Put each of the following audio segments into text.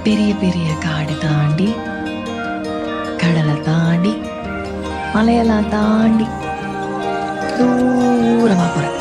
பெரிய பெரிய காடு தாண்டி, கடலை தாண்டி, மலையெல்லாம் தாண்டி தூரமா போறேன்.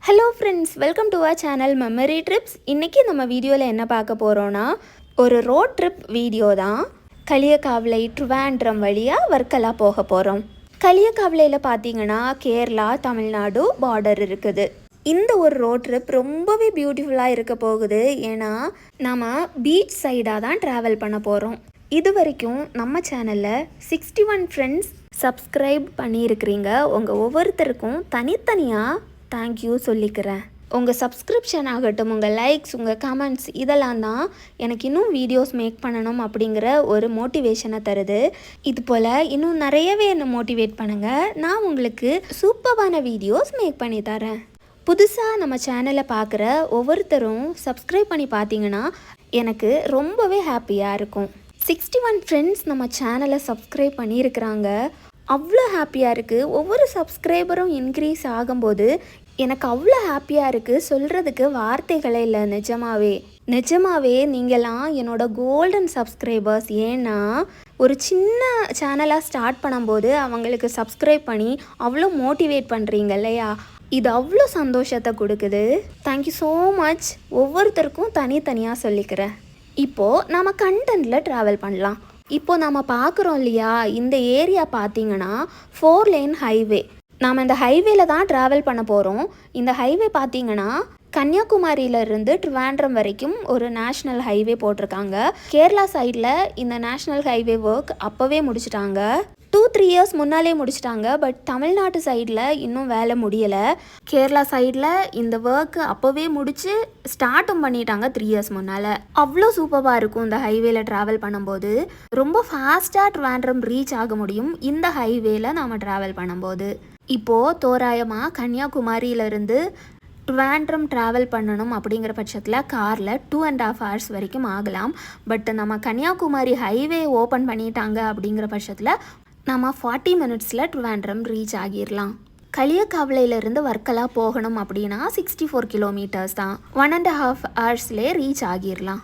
Hello friends, welcome to our channel Memory Trips. இன்றைக்கி நம்ம வீடியோவில் என்ன பார்க்க போகிறோன்னா, ஒரு ரோட் ட்ரிப் வீடியோ தான். களியக்காவிளை ட்ரிவாண்ட்ரம் வழியாக வர்க்கலா போக போகிறோம். களியக்காவிளையில் பார்த்தீங்கன்னா கேரளா தமிழ்நாடு பார்டர் இருக்குது. இந்த ஒரு ரோட் ட்ரிப் ரொம்பவே பியூட்டிஃபுல்லாக இருக்க போகுது. ஏன்னா நம்ம பீச் சைடாக தான் ட்ராவல் பண்ண போகிறோம். இது வரைக்கும் நம்ம சேனலில் 61 ஃப்ரெண்ட்ஸ் சப்ஸ்கிரைப் பண்ணியிருக்கிறீங்க. உங்கள் ஒவ்வொருத்தருக்கும் தனித்தனியாக தேங்க்யூ சொல்லிக்கிறேன். உங்கள் சப்ஸ்கிரிப்ஷன் ஆகட்டும், உங்கள் லைக்ஸ், உங்கள் கமெண்ட்ஸ், இதெல்லாம் தான் எனக்கு இன்னும் வீடியோஸ் மேக் பண்ணணும் அப்படிங்கிற ஒரு மோட்டிவேஷனை தருது. இது போல் இன்னும் நிறையவே என்னை மோட்டிவேட் பண்ணுங்கள். நான் உங்களுக்கு சூப்பரான வீடியோஸ் மேக் பண்ணி தரேன். புதுசாக நம்ம சேனலை பார்க்குற ஒவ்வொருத்தரும் சப்ஸ்கிரைப் பண்ணி பார்த்தீங்கன்னா எனக்கு ரொம்பவே ஹாப்பியாக இருக்கும். 61 ஃப்ரெண்ட்ஸ் நம்ம சேனலை சப்ஸ்கிரைப் பண்ணியிருக்கிறாங்க. அவ்வளோ ஹாப்பியாக இருக்குது. ஒவ்வொரு சப்ஸ்கிரைபரும் இன்க்ரீஸ் ஆகும்போது எனக்கு அவ்வளோ ஹாப்பியாக இருக்குது. சொல்கிறதுக்கு வார்த்தைகளே இல்லை. நிஜமாவே நீங்களாம் என்னோட கோல்டன் சப்ஸ்கிரைபர்ஸ். ஏன்னா ஒரு சின்ன சேனலாக ஸ்டார்ட் பண்ணும்போது அவங்களுக்கு சப்ஸ்கிரைப் பண்ணி அவ்வளோ மோட்டிவேட் பண்ணுறீங்க இல்லையா? இது அவ்வளோ சந்தோஷத்தை கொடுக்குது. Thank you so much. ஒவ்வொருத்தருக்கும் தனித்தனியாக சொல்லிக்கிறேன். இப்போது நம்ம கண்டென்ட்டில் ட்ராவல் பண்ணலாம். இப்போது நம்ம பார்க்குறோம் இல்லையா, இந்த ஏரியா பார்த்தீங்கன்னா 4 லேன் ஹைவே. நாம் இந்த ஹைவேல தான் ட்ராவல் பண்ண போகிறோம். இந்த ஹைவே பார்த்தீங்கன்னா கன்னியாகுமரியிலேருந்து ட்ரிவாண்ட்ரம் வரைக்கும் ஒரு நேஷ்னல் ஹைவே போட்டிருக்காங்க. கேரளா சைடில் இந்த நேஷ்னல் ஹைவே ஒர்க் அப்போவே முடிச்சிட்டாங்க. 2-3 இயர்ஸ் முன்னாலே முடிச்சிட்டாங்க. பட் தமிழ்நாட்டு சைடில் இன்னும் வேலை முடியலை. கேரளா சைடில் இந்த ஒர்க் அப்போவே முடித்து ஸ்டார்ட்டும் பண்ணிட்டாங்க 3 இயர்ஸ் முன்னால். அவ்வளோ சூப்பராக இருக்கும் இந்த ஹைவேல ட்ராவல் பண்ணும்போது. ரொம்ப ஃபாஸ்ட்டாக ட்ரிவாண்ட்ரம் ரீச் ஆக முடியும் இந்த ஹைவேல நாம் ட்ராவல் பண்ணும்போது. இப்போது தோராயமாக கன்னியாகுமரியிலேருந்து ட்ரிவாண்ட்ரம் ட்ராவல் பண்ணணும் அப்படிங்கிற பட்சத்தில் காரில் 2.5 hours வரைக்கும் ஆகலாம். பட் நம்ம கன்னியாகுமரி ஹைவே ஓப்பன் பண்ணிட்டாங்க அப்படிங்கிற பட்சத்தில் நம்ம 40 minutesல ட்ரிவாண்ட்ரம் ரீச் ஆகிடலாம். களியக்காவிளையிலேருந்து வர்க்கலா போகணும் அப்படின்னா 64 kilometers தான். 1.5 hoursலேயே ரீச் ஆகிடலாம்.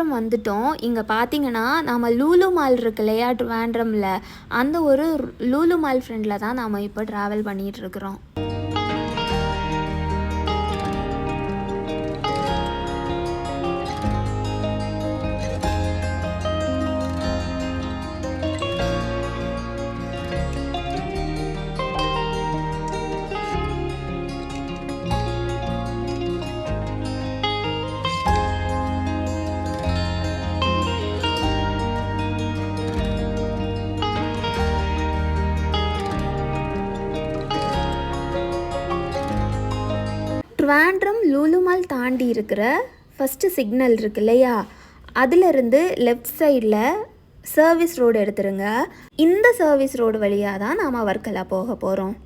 ட்ரிவாண்ட்ரம் வந்துட்டோம். இங்கே பார்த்தீங்கன்னா நம்ம லூலு மால் இருக்கு இல்லையா ட்ரிவாண்ட்ரமில், அந்த ஒரு லூலு மால் ஃப்ரெண்டில் தான் நாம் இப்போ ட்ராவல் பண்ணிகிட்ருக்குறோம். ட்ரிவாண்ட்ரம் லூலு மால் தாண்டி இருக்கிற ஃபஸ்ட்டு சிக்னல் இருக்கு இல்லையா, அதிலிருந்து லெஃப்ட் சைடில் சர்வீஸ் ரோடு எடுத்துருங்க. இந்த சர்வீஸ் ரோடு வழியாக தான் நாம் வர்க்கலா போக போகிறோம்.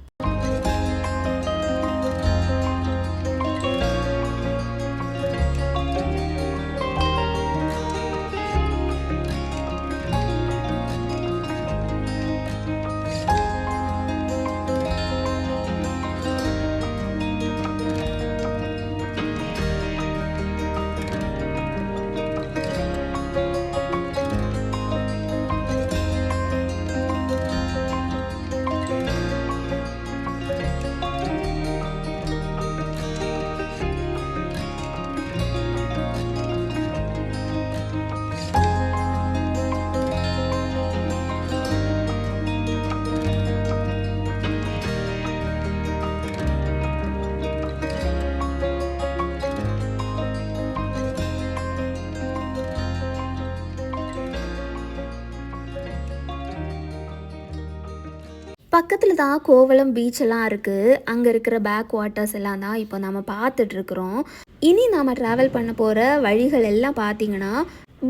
பக்கத்தில் தான் கோவளம் பீச்செல்லாம் இருக்குது. அங்கே இருக்கிற பேக் வாட்டர்ஸ் எல்லாம் தான் இப்போ நம்ம பார்த்துட்ருக்குறோம். இனி நாம் ட்ராவல் பண்ண போகிற வழிகள் எல்லாம் பார்த்திங்கன்னா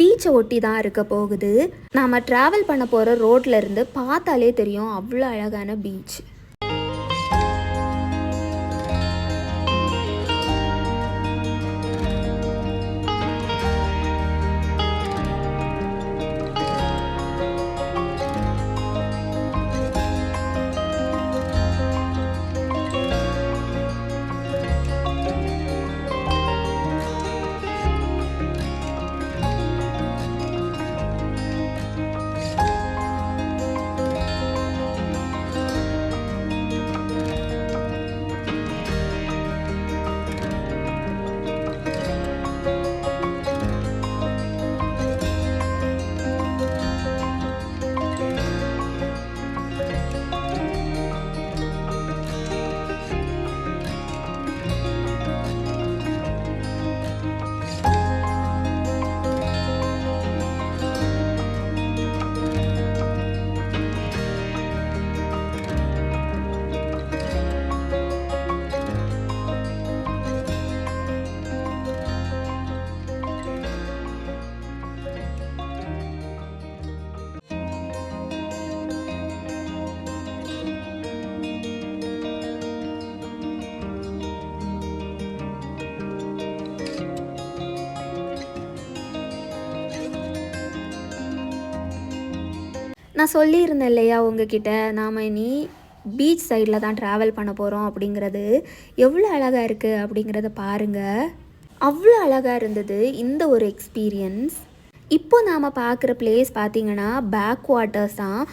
பீச்சை ஒட்டி தான் இருக்க போகுது. நாம் ட்ராவல் பண்ண போகிற ரோட்லேருந்து பார்த்தாலே தெரியும் அவ்வளோ அழகான பீச். நான் சொல்லியிருந்தேன் இல்லையா உங்ககிட்ட, நாம் இனி பீச் சைடில் தான் ட்ராவல் பண்ண போகிறோம் அப்படிங்கிறது. எவ்வளோ அழகாக இருக்குது அப்படிங்கிறத பாருங்கள். அவ்வளோ அழகாக இருந்தது இந்த ஒரு எக்ஸ்பீரியன்ஸ். இப்போ நாம் பார்க்குற பிளேஸ் பார்த்திங்கன்னா பேக் வாட்டர்ஸ் தான்.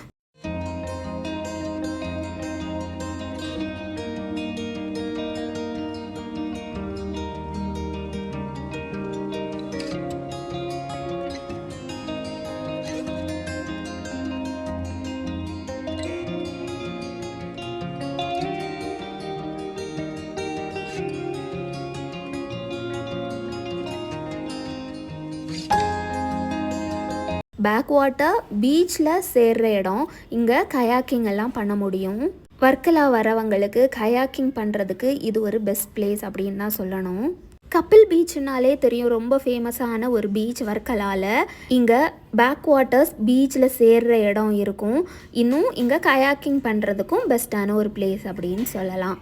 பேக் வாட்டர் பீச்சில் சேர்கிற இடம். இங்கே கயாக்கிங் எல்லாம் பண்ண முடியும். வர்க்கலா வரவங்களுக்கு கயாக்கிங் பண்ணுறதுக்கு இது ஒரு பெஸ்ட் பிளேஸ் அப்படின்னு தான் சொல்லணும். கப்பில் பீச்னாலே தெரியும், ரொம்ப ஃபேமஸான ஒரு பீச் வர்க்கலாவில். இங்கே பேக் வாட்டர்ஸ் பீச்சில் சேர்கிற இடம் இருக்கும். இன்னும் இங்கே கயாக்கிங் பண்ணுறதுக்கும் பெஸ்ட்டான ஒரு பிளேஸ் அப்படின்னு சொல்லலாம்.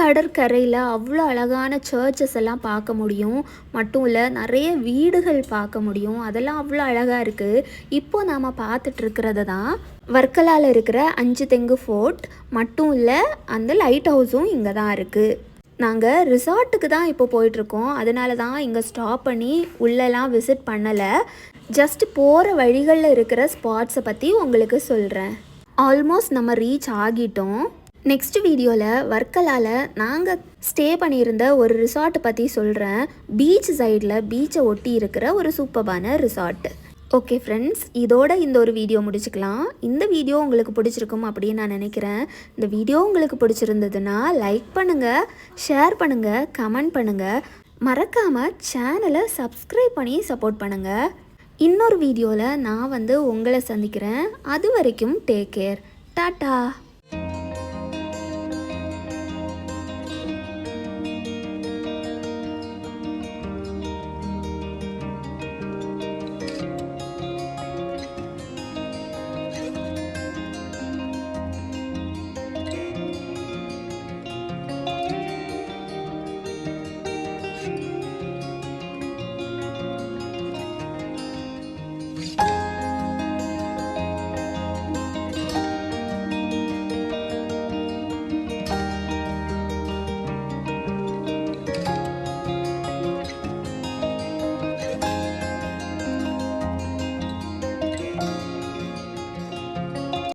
கடற்கரையில் அவ்வளோ அழகான சர்ச்சஸ் எல்லாம் பார்க்க முடியும். மட்டும் இல்லை, நிறைய வீடுகள் பார்க்க முடியும். அதெல்லாம் அவ்வளோ அழகாக இருக்குது. இப்போது நாம் பார்த்துட்ருக்கிறது தான் வர்க்கலாவில் இருக்கிற 5 தெங்கு ஃபோர்ட். மட்டும் இல்லை, அந்த லைட் ஹவுஸும் இங்கே தான் இருக்குது. நாங்கள் ரிசார்ட்டுக்கு தான் இப்போ போயிட்டுருக்கோம். அதனால தான் இங்கே ஸ்டாப் பண்ணி உள்ளெல்லாம் விசிட் பண்ணலை. ஜஸ்ட் போகிற வழிகளில் இருக்கிற ஸ்பாட்ஸை பற்றி உங்களுக்கு சொல்கிறேன். ஆல்மோஸ்ட் நம்ம ரீச் ஆகிட்டோம். நெக்ஸ்ட் வீடியோவில் வர்க்கலாவில் நாங்கள் ஸ்டே பண்ணியிருந்த ஒரு ரிசார்ட்டை பற்றி சொல்கிறேன். பீச் சைடில் பீச்சை ஒட்டி இருக்கிற ஒரு சூப்பரான ரிசார்ட்டு. ஓகே ஃப்ரெண்ட்ஸ், இதோட இந்த ஒரு வீடியோ முடிச்சுக்கலாம். இந்த வீடியோ உங்களுக்கு பிடிச்சிருக்கும் அப்படின்னு நான் நினைக்கிறேன். இந்த வீடியோ உங்களுக்கு பிடிச்சிருந்ததுன்னா லைக் பண்ணுங்கள், ஷேர் பண்ணுங்கள், கமெண்ட் பண்ணுங்கள். மறக்காமல் சேனலை சப்ஸ்கிரைப் பண்ணி சப்போர்ட் பண்ணுங்கள். இன்னொரு வீடியோவில் நான் உங்களை சந்திக்கிறேன். அது வரைக்கும் டேக் கேர். டாட்டா.